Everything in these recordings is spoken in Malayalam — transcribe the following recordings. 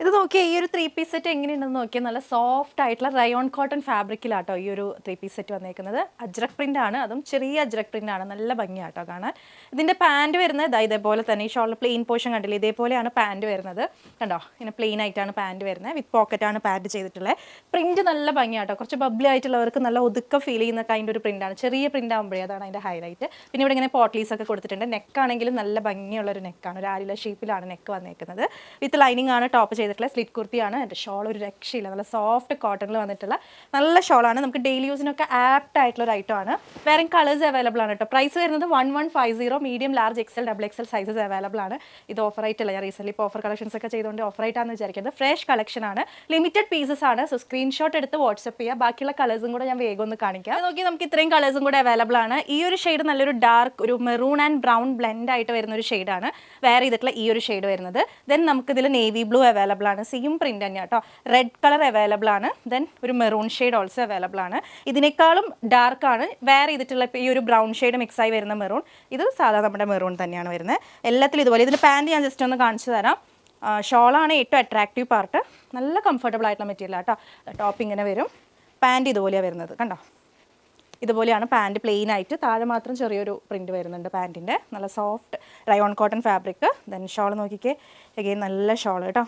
ഇത് നോക്കിയാൽ ഈ ഒരു 3 പീസ് സെറ്റ് എങ്ങനെയുണ്ടെന്ന് നോക്കിയാൽ നല്ല സോഫ്റ്റ് ആയിട്ടുള്ള റയോൺ കോട്ടൺ ഫാബ്രിക്കിലാട്ടോ ഈ ഒരു 3 പീസ് സെറ്റ് വന്നേക്കുന്നത്. അജ്രക് പ്രിന്റ് ആണ്, അതും ചെറിയ അജ്രക് പ്രിന്റ് ആണ്. നല്ല ഭംഗിയാട്ടോ കാണാൻ. ഇതിന്റെ പാന്റ് വരുന്നത് ഇതേപോലെ തന്നെ ഈ ഷോളിൽ പ്ലെയിൻ പോർഷൻ കണ്ടില്ലേ, ഇതേപോലെയാണ് പാന്റ് വരുന്നത്. കണ്ടോ, ഇങ്ങനെ പ്ലെയിൻ ആയിട്ടാണ് പാന്റ് വരുന്നത്. വിത്ത് പോക്കറ്റ് ആണ് പാന്റ് ചെയ്തിട്ടുള്ളത്. പ്രിന്റ് നല്ല ഭംഗിയാട്ടോ. കുറച്ച് ബബ്ലി ആയിട്ടുള്ളവർക്ക് നല്ല ഒതുക്ക ഫീൽ ചെയ്യുന്ന കൈൻഡ് ഒരു പ്രിന്റ് ആണ്. ചെറിയ പ്രിന്റ് ആകുമ്പോഴേ അതാണ് അതിന്റെ ഹൈലൈറ്റ്. പിന്നെ ഇവിടെ ഇങ്ങനെ പോട്ട്ലീസ് ഒക്കെ കൊടുത്തിട്ടുണ്ട്. നെക്കാണെങ്കിലും നല്ല ഭംഗിയുള്ള ഒരു നെക്കാണ്. ഒരു ആരില ഷേപ്പിലാണ് നെക്ക് വന്നേക്കുന്നത്. വിത്ത് ലൈനിങ് ആണ് ടോപ്പ് ചെയ്തിട്ടുള്ള സ്ലിറ്റ് കുർത്തിയാണ്. എൻ്റെ ഷോൾ ഒരു രക്ഷയില്ല, നല്ല സോഫ്റ്റ് കോട്ടണിൽ വന്നിട്ടുള്ള നല്ല ഷോളാണ്. നമുക്ക് ഡെയിലി യൂസിനൊക്കെ ആപ്റ്റ് ആയിട്ടുള്ള ഒരു ഐറ്റം ആണ്. വേറെ കളേഴ്സ് അവൈലബിൾ ആണ് കേട്ടോ. പ്രൈസ് വരുന്നത് 1150. Medium, large, XL, double XL sizes available ആണ്. ഇത് ഓഫർ ആയിട്ടല്ല, ഞാൻ റീസെന്റ് ഇപ്പോൾ ഓഫർ കളക്ഷൻസ് ഒക്കെ ചെയ്തുകൊണ്ട് ഓഫർ ആയിട്ടാണെന്ന് വിചാരിക്കുന്നത്. ഫ്രഷ് കളക്ഷൻ ആണ്, ലിമിറ്റഡ് പീസസ് ആണ്. സോ സ്ക്രീൻഷോട്ട് എടുത്ത് വാട്സ്ആപ്പ് ചെയ്യുക. ബാക്കിയുള്ള കളേഴ്സും കൂടെ ഞാൻ വേഗം ഒന്ന് കാണിക്കാം. നോക്കി നമുക്ക് ഇത്രയും കളേഴ്സും കൂടെ അവൈലബിൾ ആണ്. ഈ ഒരു ഷെയ്ഡ് നല്ലൊരു ഡാർക്ക് ഒരു മെറൂൺ ആൻഡ് ബ്രൗൺ ബ്ലെൻഡ് ആയിട്ട് വരുന്ന ഒരു ഷെയ്ഡാണ് വേറെ ചെയ്തിട്ടുള്ള ഈ ഒരു ഷെയ്ഡ് വരുന്നത്. ദെൻ നമുക്ക് ഇതിൽ നേവി ബ്ലൂ അവൈലബിൾ ആണ്, സെയിം പ്രിന്റ് തന്നെയാണ് കേട്ടോ. റെഡ് കളർ അവൈലബിൾ ആണ്. ദെൻ ഒരു മെറൂൺ ഷെയ്ഡ് ഓൾസോ അവൈലബിൾ ആണ്. ഇതിനേക്കാളും ഡാർക്ക് ആണ് വേറെ ചെയ്തിട്ടുള്ള ഈ ഒരു ബ്രൗൺ ഷെയ്ഡ് മിക്സ് ആയി വരുന്ന മെറൂൺ. ഇത് സാധാരണ നമ്മുടെ മെറൂൺ തന്നെയാണ് വരുന്നത്. എല്ലാത്തിലും ഇതുപോലെ. ഇതിൻ്റെ പാൻറ് ഞാൻ ജസ്റ്റ് ഒന്ന് കാണിച്ചു തരാം. ഷോളാണ് ഏറ്റവും അട്രാക്റ്റീവ് പാർട്ട്. നല്ല കംഫർട്ടബിൾ ആയിട്ടുള്ള മെറ്റീരിയൽ കേട്ടോ. ടോപ്പ് ഇങ്ങനെ വരും, പാൻറ് ഇതുപോലെയാണ് വരുന്നത്. കണ്ടോ, ഇതുപോലെയാണ് പാൻറ് പ്ലെയിൻ ആയിട്ട്. താഴെ മാത്രം ചെറിയൊരു പ്രിൻറ്റ് വരുന്നുണ്ട് പാൻറ്റിൻ്റെ. നല്ല soft rayon cotton fabric. Then shawl നോക്കിക്കേ, എഗെയിൻ നല്ല ഷോൾ കേട്ടോ.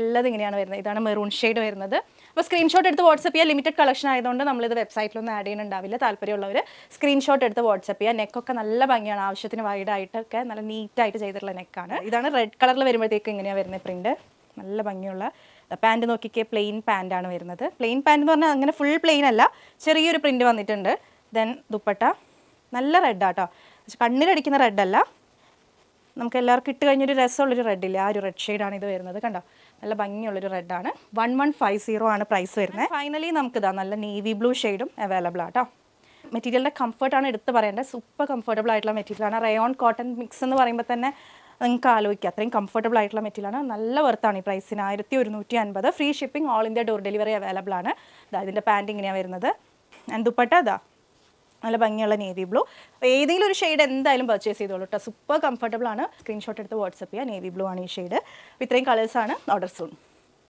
എല്ലാം ഇങ്ങനെയാണ് വരുന്നത്. ഇതാണ് മെറൂൺ ഷെയ്ഡ് വരുന്നത്. അപ്പോൾ സ്ക്രീൻഷോട്ട് എടുത്ത് വാട്സപ്പ് ചെയ്യുക. ലിമിറ്റഡ് കളക്ഷൻ ആയതുകൊണ്ട് നമ്മളിത് വെബ്സൈറ്റിലൊന്നും ആഡ് ചെയ്യുന്നുണ്ടാവില്ല. താല്പര്യമുള്ളവർ സ്ക്രീൻഷോട്ട് എടുത്ത് വാട്സപ്പ് ചെയ്യുക. നെക്കൊക്കെ നല്ല ഭംഗിയാണ്, ആവശ്യത്തിന് വൈഡായിട്ടൊക്കെ നല്ല നീറ്റായിട്ട് ചെയ്തിട്ടുള്ള നെക്കാണ്. ഇതാണ് റെഡ് കളറിൽ വരുമ്പോഴത്തേക്ക് ഇങ്ങനെയാണ് വരുന്നത് പ്രിൻറ്റ്. നല്ല ഭംഗിയുള്ള പാൻറ്റ് നോക്കിക്കേ, പ്ലെയിൻ പാൻറ്റാണ് വരുന്നത്. പ്ലെയിൻ പാൻറ്റ് എന്ന് പറഞ്ഞാൽ അങ്ങനെ ഫുൾ പ്ലെയിൻ അല്ല, ചെറിയൊരു പ്രിൻറ്റ് വന്നിട്ടുണ്ട്. ദെൻ ദുപ്പട്ട നല്ല റെഡാട്ടോ, കണ്ണിലടിക്കുന്ന റെഡല്ല, നമുക്ക് എല്ലാവർക്കും ഇട്ട് കഴിഞ്ഞൊരു രസമുള്ളൊരു റെഡില്ല, ആ ഒരു റെഡ് ഷെയ്ഡാണ് ഇത് വരുന്നത്. കണ്ടോ, നല്ല ഭംഗിയുള്ളൊരു റെഡാണ്. 1150 ആണ് പ്രൈസ് വരുന്നത്. ഫൈനലി നമുക്കിതാ നല്ല നേവി ബ്ലൂ ഷെയ്ഡും അവൈലബിൾ ആട്ടോ. മെറ്റീരിയലിൻ്റെ കംഫർട്ടാണ് എടുത്ത് പറയേണ്ടത്. സൂപ്പർ കംഫർട്ടബിൾ ആയിട്ടുള്ള മെറ്റീരിയലാണ്. റയോൺ കോട്ടൺ മിക്സ് എന്ന് പറയുമ്പോൾ തന്നെ നിങ്ങൾക്ക് ആലോചിക്കുക, അത്രയും കംഫർട്ടബിൾ ആയിട്ടുള്ള മെറ്റീരിയലാണ്. നല്ല വർത്താണ് ഈ പ്രൈസിന്. 1150. Free shipping, all India door delivery available ആണ്. ഇതിൻ്റെ പാൻറ് ഇങ്ങനെയാണ് വരുന്നത്. ആൻഡ് ദുപ്പട്ട ഇതാ നല്ല ഭംഗിയുള്ള നേവി ബ്ലൂ. ഏതെങ്കിലും ഒരു ഷെയ്ഡ് എന്തായാലും പർച്ചേസ് ചെയ്തോളൂ കേട്ടോ. സൂപ്പർ കംഫർട്ടബിൾ ആണ്. സ്ക്രീൻഷോട്ട് എടുത്ത് വാട്സപ്പ് ചെയ്യുക. നേവി ബ്ലൂ ആണ് ഈ ഷെയ്ഡ്. ഇത്രയും കളേഴ്സാണ്. Order soon.